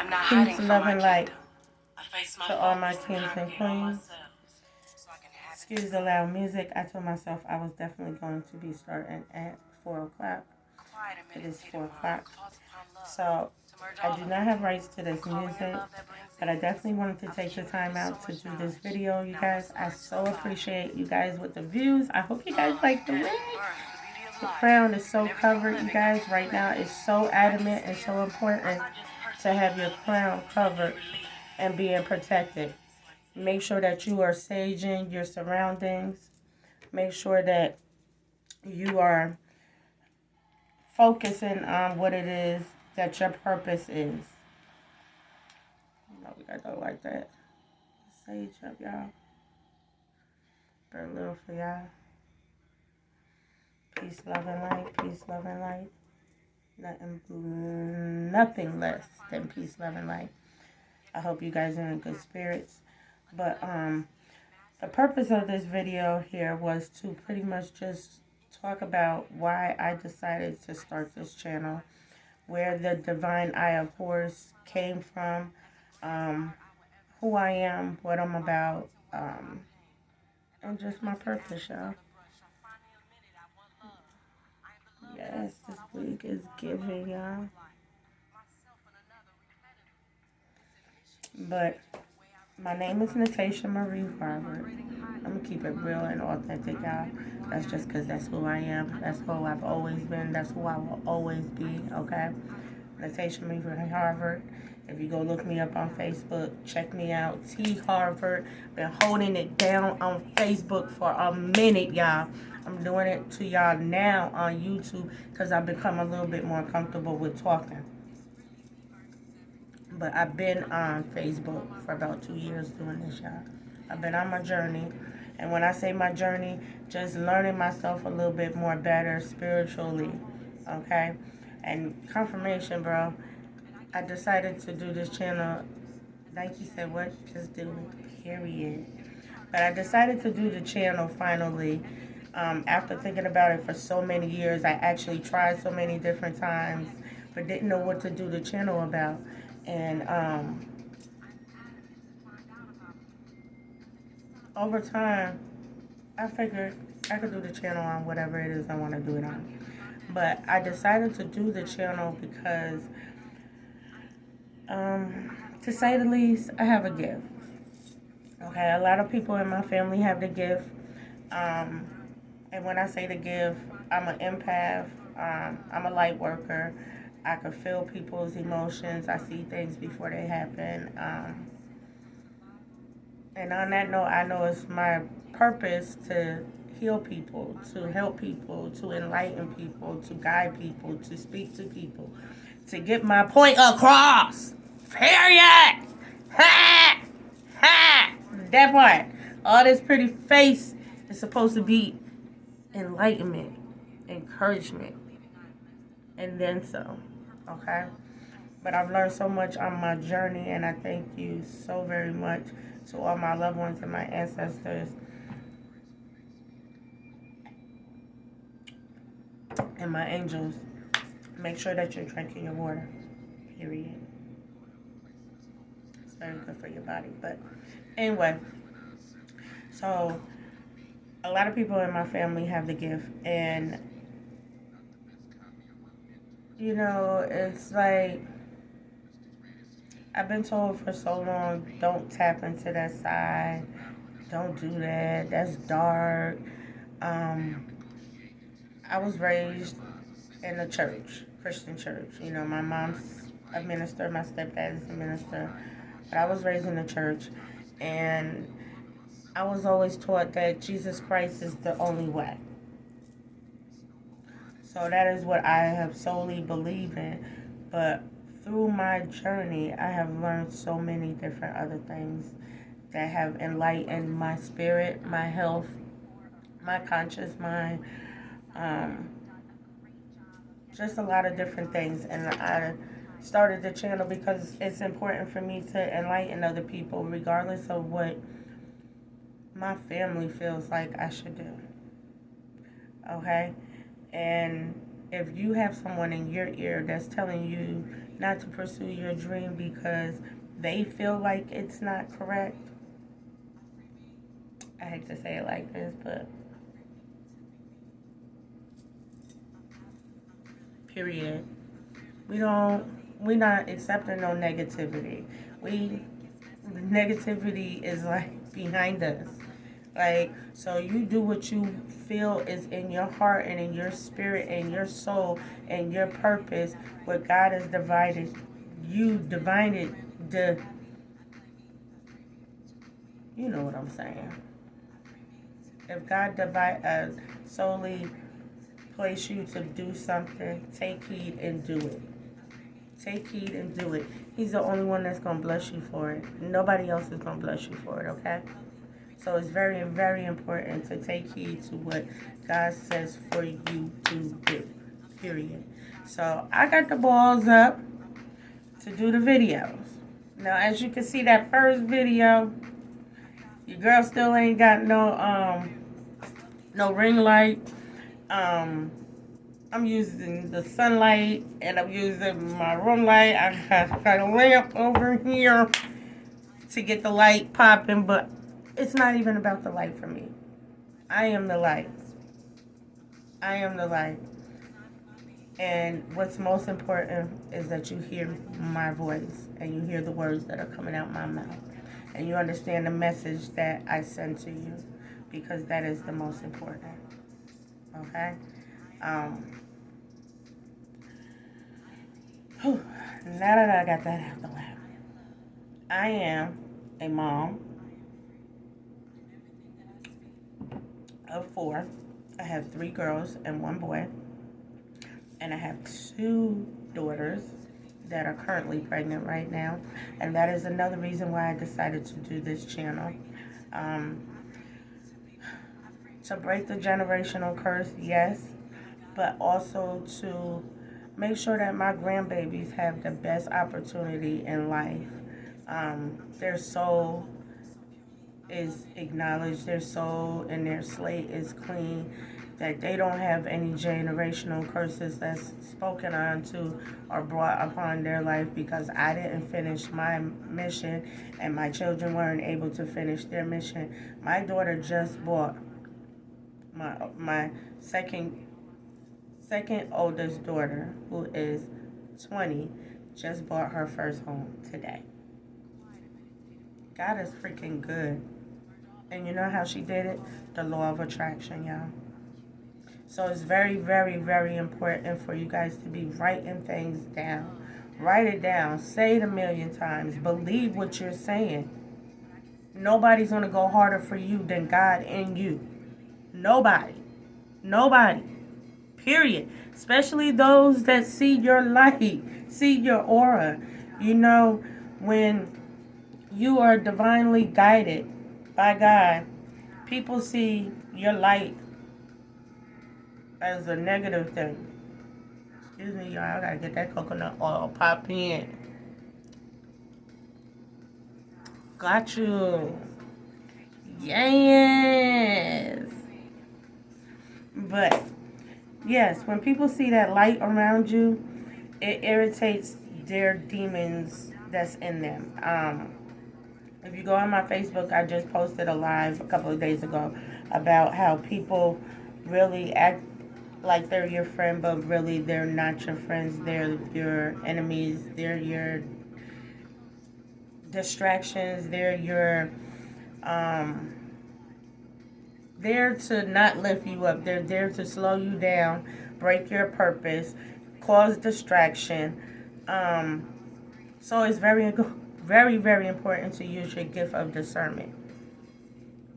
Peace, love, and light to all my kings and queens. Excuse the loud music. I told myself I was definitely going to be starting at 4 o'clock. It is 4 o'clock. So I do not have rights to this music, but I definitely wanted to take the time out to do this video, you guys. I so appreciate you guys with the views. I hope you guys like the wig. The crown is so covered, you guys. Right now, it's so adamant and so important to have your crown covered and being protected. Make sure that you are saging your surroundings. Make sure that you are focusing on what it is that your purpose is. No, we gotta go like that. Sage up, y'all. Burn a little for y'all. Peace, love, and light. Peace, love, and light. Nothing less than peace, love, and light. I hope you guys are in good spirits. But the purpose of this video here was to pretty much just talk about why I decided to start this channel, where the Divine Eye of Horus came from, who I am, what I'm about, and just my purpose, y'all. Yes, this week is giving, y'all. But my name is Natasha Marie Harvard. I'm going to keep it real and authentic, y'all. That's just because that's who I am. That's who I've always been. That's who I will always be, okay? Natasha Marie Harvard. If you go look me up on Facebook, check me out. T Harvard. Been holding it down on Facebook for a minute, y'all. I'm doing it to y'all now on YouTube because I've become a little bit more comfortable with talking. But I've been on Facebook for about 2 years doing this, y'all. I've been on my journey. And when I say my journey, just learning myself a little bit more better spiritually, okay? And confirmation, bro. I decided to do this channel. Nike said, what? Just do it, period. But I decided to do the channel finally. After thinking about it for so many years, I actually tried so many different times, but didn't know what to do the channel about. And over time, I figured I could do the channel on whatever it is I want to do it on. But I decided to do the channel because, to say the least, I have a gift. Okay, a lot of people in my family have the gift. And when I say the gift, I'm an empath. I'm a light worker. I can feel people's emotions. I see things before they happen. And on that note, I know it's my purpose to heal people, to help people, to enlighten people, to guide people, to speak to people, to get my point across. Period. Ha! Ha! That part. All this pretty face is supposed to be enlightenment, encouragement, and then some. Okay? But I've learned so much on my journey, and I thank you so very much to all my loved ones and my ancestors and my angels. Make sure that you're drinking your water, period. It's very good for your body. But anyway, so a lot of people in my family have the gift, and you know, it's like I've been told for so long, don't tap into that side, don't do that, that's dark. I was raised in a church, Christian church. You know, my mom's a minister, my stepdad is a minister, but I was raised in a church, and I was always taught that Jesus Christ is the only way. So that is what I have solely believed in. But through my journey, I have learned so many different other things that have enlightened my spirit, my health, my conscious mind, just a lot of different things. And I started the channel because it's important for me to enlighten other people, regardless of what my family feels like I should do. Okay? And if you have someone in your ear that's telling you not to pursue your dream because they feel like it's not correct. I hate to say it like this, but period. We're not accepting no negativity. Negativity is like behind us. Like, so you do what you feel is in your heart and in your spirit and your soul and your purpose. What God has divided, you divided you know what I'm saying. If God solely place you to do something, take heed and do it. Take heed and do it. He's the only one that's going to bless you for it. Nobody else is going to bless you for it, okay? So it's very, very important to take heed to what God says for you to do, period. So I got the balls up to do the videos. Now, as you can see, that first video, your girl still ain't got no ring light. I'm using the sunlight and I'm using my room light. I got a lamp over here to get the light popping, but it's not even about the light for me. I am the light. I am the light. And what's most important is that you hear my voice and you hear the words that are coming out my mouth. And you understand the message that I send to you, because that is the most important. Okay? Now that I got that out the way, I am a mom of 4. I have 3 girls and 1 boy. And I have 2 daughters that are currently pregnant right now. And that is another reason why I decided to do this channel. To break the generational curse, yes. But also to make sure that my grandbabies have the best opportunity in life. Their soul is acknowledged, their soul and their slate is clean, that they don't have any generational curses that's spoken onto or brought upon their life because I didn't finish my mission and my children weren't able to finish their mission. My daughter just bought, my second oldest daughter, who is 20, just bought her first home today. God is freaking good. And you know how she did it? The law of attraction, y'all. So it's very, very, very important for you guys to be writing things down. Write it down. Say it 1,000,000 times. Believe what you're saying. Nobody's going to go harder for you than God in you. Nobody. Nobody. Period. Especially those that see your light, see your aura. You know, when you are divinely guided by God, people see your light as a negative thing. Excuse me, y'all. I gotta get that coconut oil pop in. Got you. Yes. But yes, when people see that light around you, it irritates their demons that's in them. If you go on my Facebook, I just posted a live a couple of days ago about how people really act like they're your friend, but really they're not your friends. They're your enemies. They're your distractions. They're your there to not lift you up. They're there to slow you down, break your purpose, cause distraction. So it's very, very, very important to use your gift of discernment.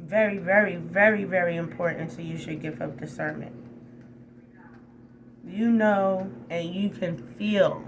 Very, very, very, very important to use your gift of discernment. You know and you can feel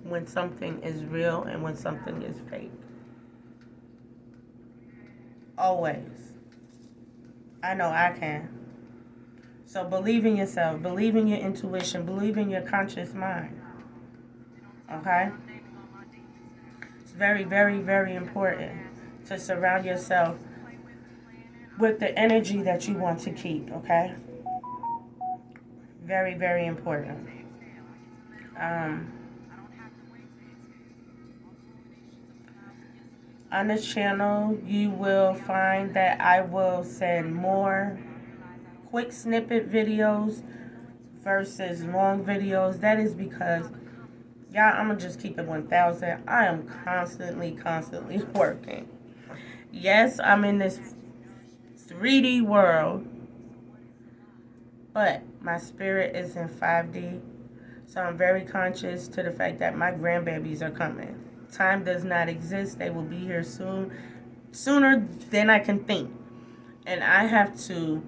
when something is real and when something is fake. Always. I know I can. So believe in yourself. Believe in your intuition. Believe in your conscious mind. Okay? It's very, very, very important to surround yourself with the energy that you want to keep. Okay? Very, very important. On this channel, you will find that I will send more quick snippet videos versus long videos. That is because, y'all, I'm going to just keep it 1,000. I am constantly working. Yes, I'm in this 3D world, but my spirit is in 5D. So I'm very conscious to the fact that my grandbabies are coming. Time does not exist. They will be here soon, sooner than I can think. And I have to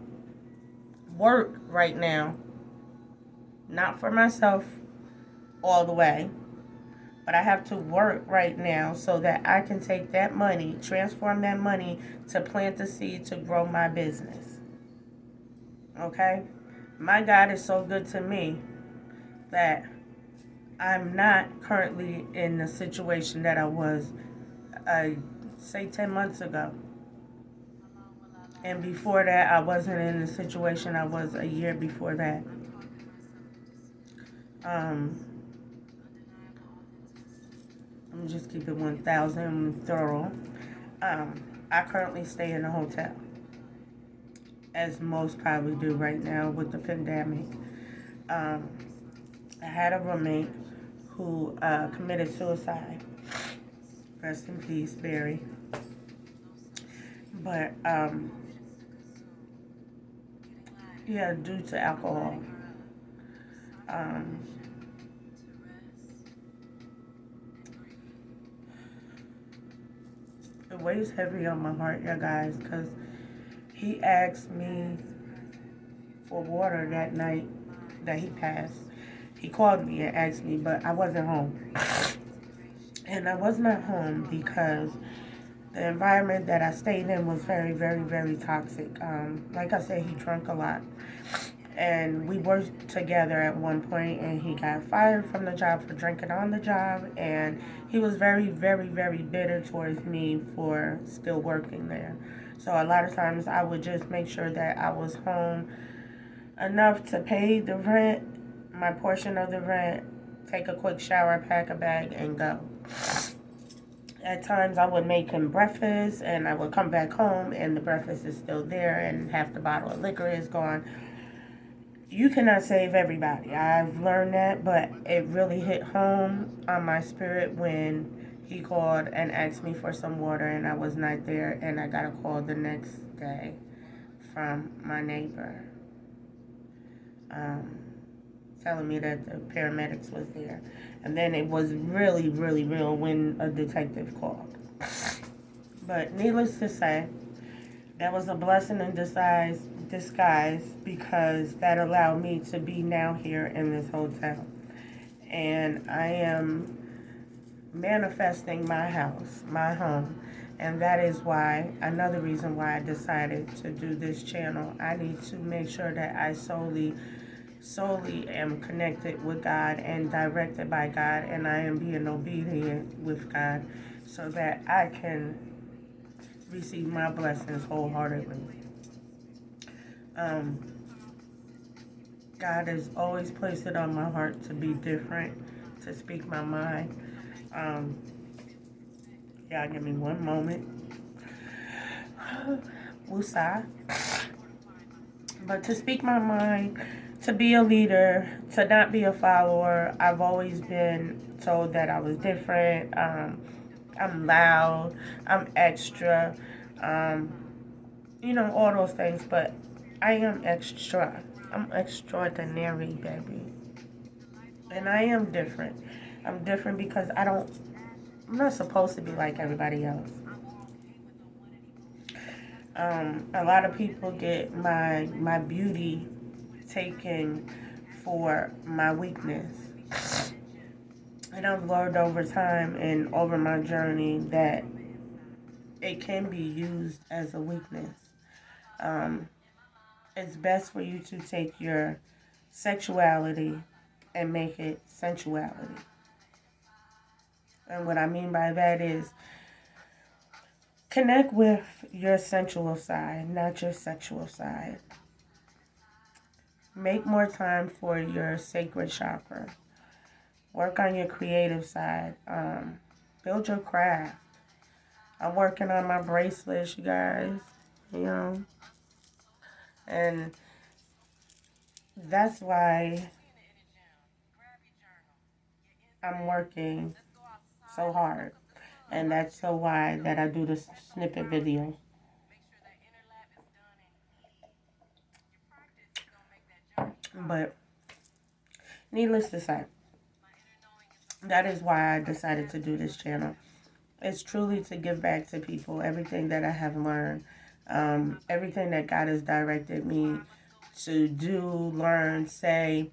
work right now, not for myself all the way, but I have to work right now so that I can take that money, transform that money to plant the seed to grow my business. Okay? My God is so good to me that I'm not currently in the situation that I was, say, 10 months ago. And before that, I wasn't in the situation I was a year before that. I'm just keep it 1,000 thorough. I currently stay in a hotel, as most probably do right now with the pandemic. I had a roommate who committed suicide. Rest in peace, Barry. But yeah, due to alcohol. It weighs heavy on my heart, you guys, because he asked me for water that night that he passed. He called me and asked me, but I wasn't home. And I was not home because the environment that I stayed in was very toxic. Like I said, he drank a lot. And we worked together at one point, and he got fired from the job for drinking on the job. And he was very bitter towards me for still working there. So a lot of times I would just make sure that I was home enough to pay the rent, my portion of the rent, take a quick shower, pack a bag, and go. At times I would make him breakfast, and I would come back home, and the breakfast is still there, and half the bottle of liquor is gone. You cannot save everybody. I've learned that, but it really hit home on my spirit when he called and asked me for some water, and I was not there, and I got a call the next day from my neighbor telling me that the paramedics was there. And then it was really real when a detective called. But needless to say, that was a blessing in disguise because that allowed me to be now here in this hotel. And I am manifesting my house, my home. And that is why, another reason why I decided to do this channel. I need to make sure that I solely am connected with God and directed by God, and I am being obedient with God so that I can receive my blessings wholeheartedly. God has always placed it on my heart to be different, to speak my mind. Y'all give me one moment. Woosah. But to speak my mind, to be a leader, to not be a follower. I've always been told that I was different. I'm loud. I'm extra. All those things. But I am extra. I'm extraordinary, baby. And I am different. I'm different because I'm not supposed to be like everybody else. A lot of people get my beauty taken for my weakness. And I've learned over time and over my journey that it can be used as a weakness. It's best for you to take your sexuality and make it sensuality. And what I mean by that is connect with your sensual side, not your sexual side. Make more time for your sacred chakra. Work on your creative side. Build your craft. I'm working on my bracelets, you guys. You know, and that's why I'm working so hard. And that's so why that I do this snippet video. But needless to say, that is why I decided to do this channel. It's truly to give back to people everything that I have learned, everything that God has directed me to do, learn, say,